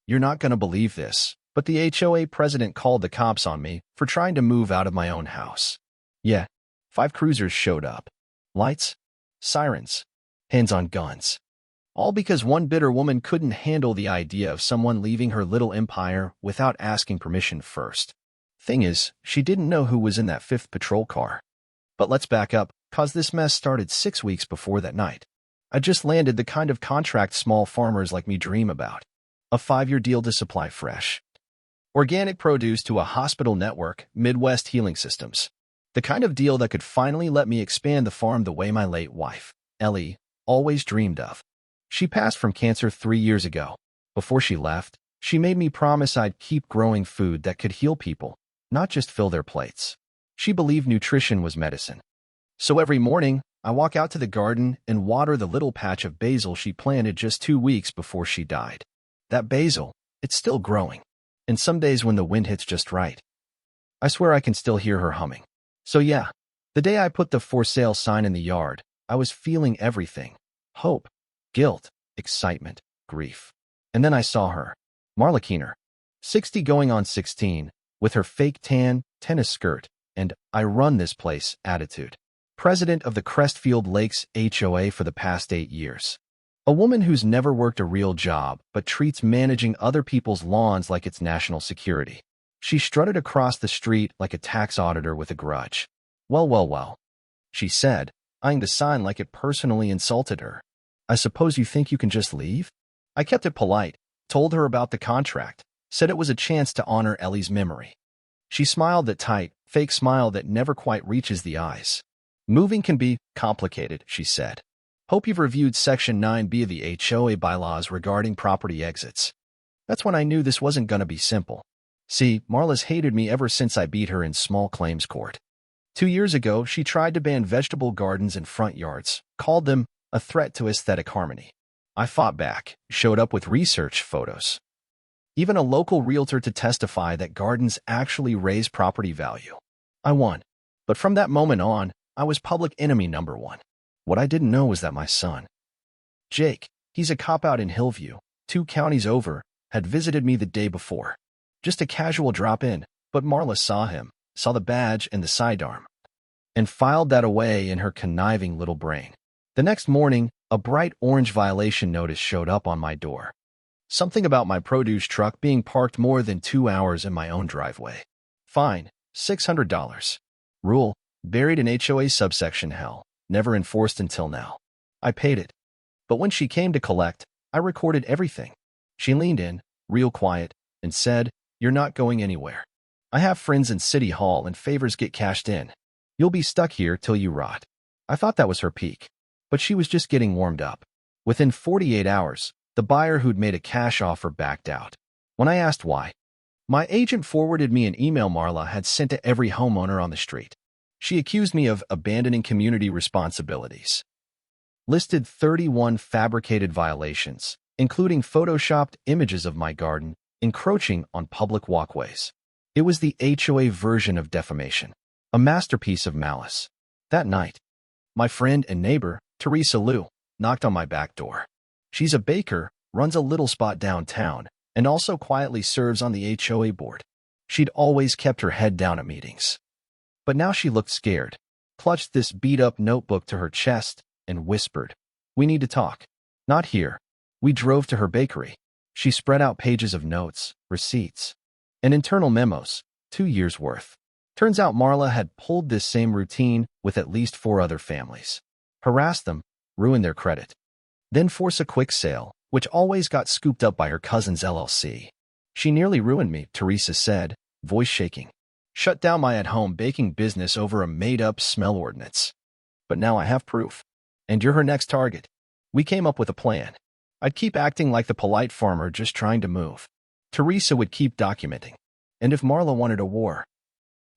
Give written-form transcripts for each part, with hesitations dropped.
You're not gonna believe this, but the HOA president called the cops on me for trying to move out of my own house. Yeah, 5 cruisers showed up. Lights, sirens, hands on guns. All because one bitter woman couldn't handle the idea of someone leaving her little empire without asking permission first. Thing is, she didn't know who was in that 5th patrol car. But let's back up, cause this mess started 6 weeks before that night. I just landed the kind of contract small farmers like me dream about. A 5-year deal to supply fresh, organic produce to a hospital network, Midwest Healing Systems. The kind of deal that could finally let me expand the farm the way my late wife, Ellie, always dreamed of. She passed from cancer 3 years ago. Before she left, she made me promise I'd keep growing food that could heal people, not just fill their plates. She believed nutrition was medicine. So every morning, I walk out to the garden and water the little patch of basil she planted just 2 weeks before she died. That basil, it's still growing. And some days when the wind hits just right, I swear I can still hear her humming. So yeah, the day I put the for sale sign in the yard, I was feeling everything. Hope, guilt, excitement, grief. And then I saw her, Marla Keener, 60 going on 16, with her fake tan, tennis skirt, and I run this place attitude. President of the Crestfield Lakes HOA for the past 8 years. A woman who's never worked a real job but treats managing other people's lawns like it's national security. She strutted across the street like a tax auditor with a grudge. Well, she said, eyeing the sign like it personally insulted her. I suppose you think you can just leave? I kept it polite, told her about the contract, said it was a chance to honor Ellie's memory. She smiled that tight, fake smile that never quite reaches the eyes. Moving can be complicated, she said. Hope you've reviewed Section 9B of the HOA bylaws regarding property exits. That's when I knew this wasn't gonna be simple. See, Marla's hated me ever since I beat her in small claims court. 2 years ago, she tried to ban vegetable gardens in front yards, called them a threat to aesthetic harmony. I fought back, showed up with research photos. Even a local realtor to testify that gardens actually raise property value. I won. But from that moment on, I was public enemy number 1. What I didn't know was that my son, Jake, he's a cop out in Hillview, 2 counties over, had visited me the day before. Just a casual drop-in, but Marla saw him, saw the badge and the sidearm, and filed that away in her conniving little brain. The next morning, a bright orange violation notice showed up on my door. Something about my produce truck being parked more than 2 hours in my own driveway. Fine, $600. Rule, buried in HOA subsection hell, never enforced until now. I paid it. But when she came to collect, I recorded everything. She leaned in, real quiet, and said, "You're not going anywhere. I have friends in City Hall and favors get cashed in. You'll be stuck here till you rot." I thought that was her peak. But she was just getting warmed up. Within 48 hours, the buyer who'd made a cash offer backed out. When I asked why, my agent forwarded me an email Marla had sent to every homeowner on the street. She accused me of abandoning community responsibilities. Listed 31 fabricated violations, including photoshopped images of my garden, encroaching on public walkways. It was the HOA version of defamation, a masterpiece of malice. That night, my friend and neighbor, Teresa Liu, knocked on my back door. She's a baker, runs a little spot downtown, and also quietly serves on the HOA board. She'd always kept her head down at meetings. But now she looked scared, clutched this beat-up notebook to her chest, and whispered, "We need to talk." Not here. We drove to her bakery. She spread out pages of notes, receipts, and internal memos, 2 years' worth. Turns out Marla had pulled this same routine with at least 4 other families. Harass them, ruin their credit, then force a quick sale, which always got scooped up by her cousin's LLC. She nearly ruined me, Teresa said, voice shaking. Shut down my at-home baking business over a made-up smell ordinance. But now I have proof. And you're her next target. We came up with a plan. I'd keep acting like the polite farmer just trying to move. Teresa would keep documenting. And if Marla wanted a war,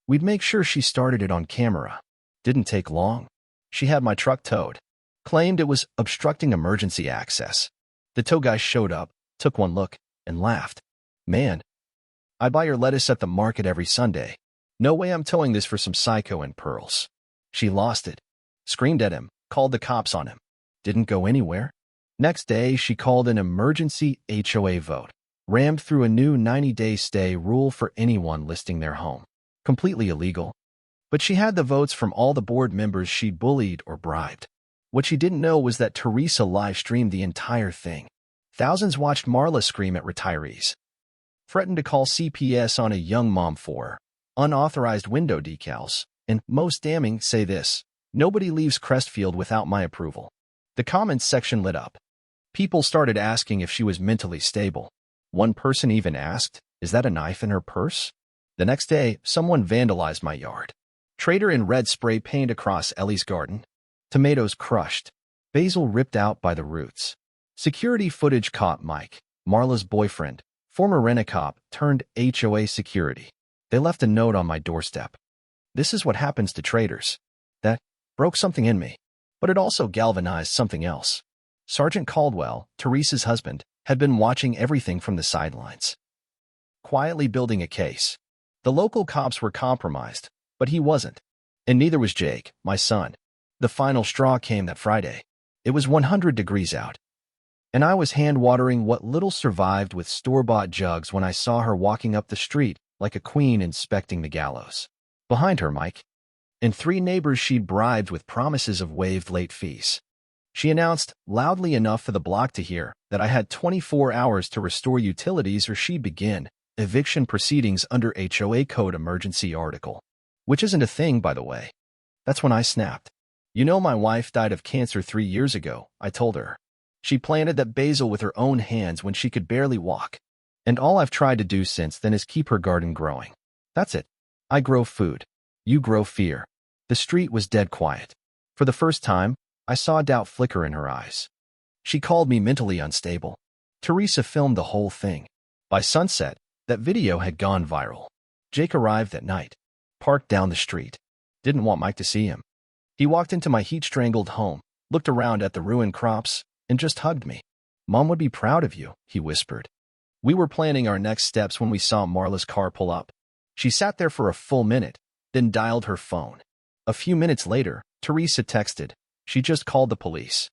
we'd make sure she started it on camera. Didn't take long. She had my truck towed. Claimed it was obstructing emergency access. The tow guy showed up, took one look, and laughed. "Man, I buy your lettuce at the market every Sunday. No way I'm towing this for some psycho in pearls." She lost it. Screamed at him, called the cops on him. Didn't go anywhere. Next day, she called an emergency HOA vote. rammed through a new 90-day stay rule for anyone listing their home. Completely illegal. But she had the votes from all the board members she'd bullied or bribed. What she didn't know was that Teresa live-streamed the entire thing. Thousands watched Marla scream at retirees, threatened to call CPS on a young mom for unauthorized window decals, and, most damning, say this: "Nobody leaves Crestfield without my approval." The comments section lit up. People started asking if she was mentally stable. One person even asked, "Is that a knife in her purse?" The next day, someone vandalized my yard. Trader in red spray paint across Ellie's garden. Tomatoes crushed. Basil ripped out by the roots. Security footage caught Mike, Marla's boyfriend, former rent-a-cop turned HOA security. They left a note on my doorstep. This is what happens to traitors. That broke something in me. But it also galvanized something else. Sergeant Caldwell, Teresa's husband, had been watching everything from the sidelines, quietly building a case. The local cops were compromised, but he wasn't. And neither was Jake, my son. The final straw came that Friday. It was 100 degrees out, and I was hand-watering what little survived with store-bought jugs when I saw her walking up the street like a queen inspecting the gallows. Behind her, Mike, and 3 neighbors she'd bribed with promises of waived late fees. She announced, loudly enough for the block to hear, that I had 24 hours to restore utilities or she'd begin eviction proceedings under HOA Code Emergency Article. Which isn't a thing, by the way. That's when I snapped. "You know, my wife died of cancer 3 years ago," I told her. "She planted that basil with her own hands when she could barely walk. And all I've tried to do since then is keep her garden growing. That's it. I grow food. You grow fear." The street was dead quiet. For the first time, I saw doubt flicker in her eyes. She called me mentally unstable. Teresa filmed the whole thing. By sunset, that video had gone viral. Jake arrived that night, parked down the street. Didn't want Mike to see him. He walked into my heat-strangled home, looked around at the ruined crops, and just hugged me. "Mom would be proud of you," he whispered. We were planning our next steps when we saw Marla's car pull up. She sat there for a full minute, then dialed her phone. A few minutes later, Teresa texted, "She just called the police.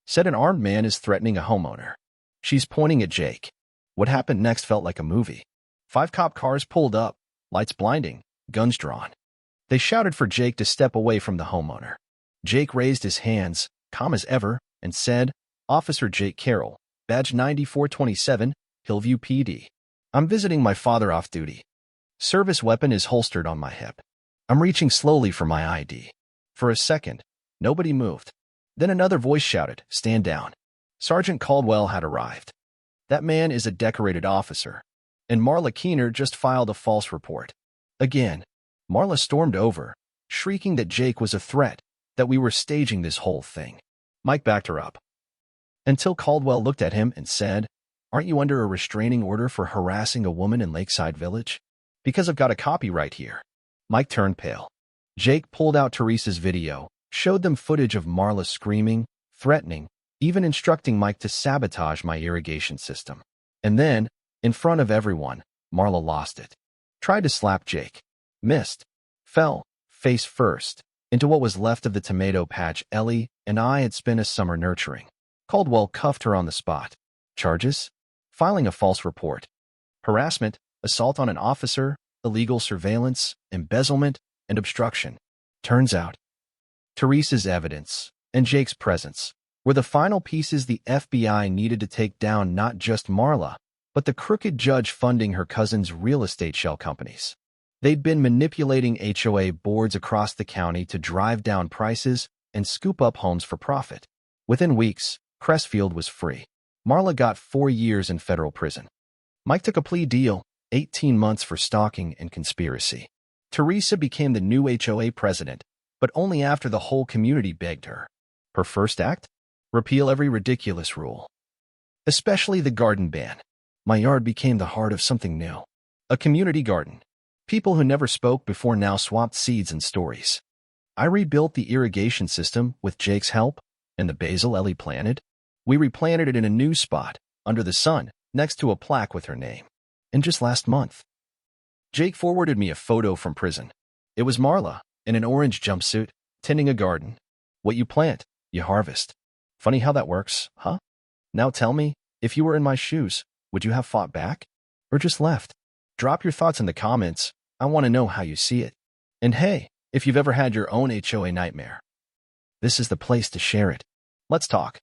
Said an armed man is threatening a homeowner." She's pointing at Jake. What happened next felt like a movie. 5 cop cars pulled up, lights blinding, guns drawn. They shouted for Jake to step away from the homeowner. Jake raised his hands, calm as ever, and said, "Officer Jake Carroll, badge 9427, Hillview PD. I'm visiting my father off duty. Service weapon is holstered on my hip. I'm reaching slowly for my ID." For a second, nobody moved. Then another voice shouted, "Stand down." Sergeant Caldwell had arrived. That man is a decorated officer. And Marla Keener just filed a false report. Again, Marla stormed over, shrieking that Jake was a threat, that we were staging this whole thing. Mike backed her up. Until Caldwell looked at him and said, "Aren't you under a restraining order for harassing a woman in Lakeside Village?" "Because I've got a copy right here." Mike turned pale. Jake pulled out Teresa's video, showed them footage of Marla screaming, threatening, even instructing Mike to sabotage my irrigation system. And then, in front of everyone, Marla lost it. Tried to slap Jake. Missed. Fell, face first, into what was left of the tomato patch Ellie and I had spent a summer nurturing. Caldwell cuffed her on the spot. Charges? Filing a false report. Harassment, assault on an officer, illegal surveillance, embezzlement, and obstruction. Turns out, Teresa's evidence and Jake's presence were the final pieces the FBI needed to take down not just Marla, but the crooked judge funding her cousin's real estate shell companies. They'd been manipulating HOA boards across the county to drive down prices and scoop up homes for profit. Within weeks, Crestfield was free. Marla got 4 years in federal prison. Mike took a plea deal, 18 months for stalking and conspiracy. Teresa became the new HOA president, but only after the whole community begged her. Her first act? Repeal every ridiculous rule. Especially the garden ban. My yard became the heart of something new. A community garden. People who never spoke before now swapped seeds and stories. I rebuilt the irrigation system with Jake's help, and the basil Ellie planted. We replanted it in a new spot, under the sun, next to a plaque with her name. And just last month, Jake forwarded me a photo from prison. It was Marla, in an orange jumpsuit, tending a garden. What you plant, you harvest. Funny how that works, huh? Now tell me, if you were in my shoes, Would you have fought back? Or just left? Drop your thoughts in the comments. I want to know how you see it. And hey, if you've ever had your own HOA nightmare, this is the place to share it. Let's talk.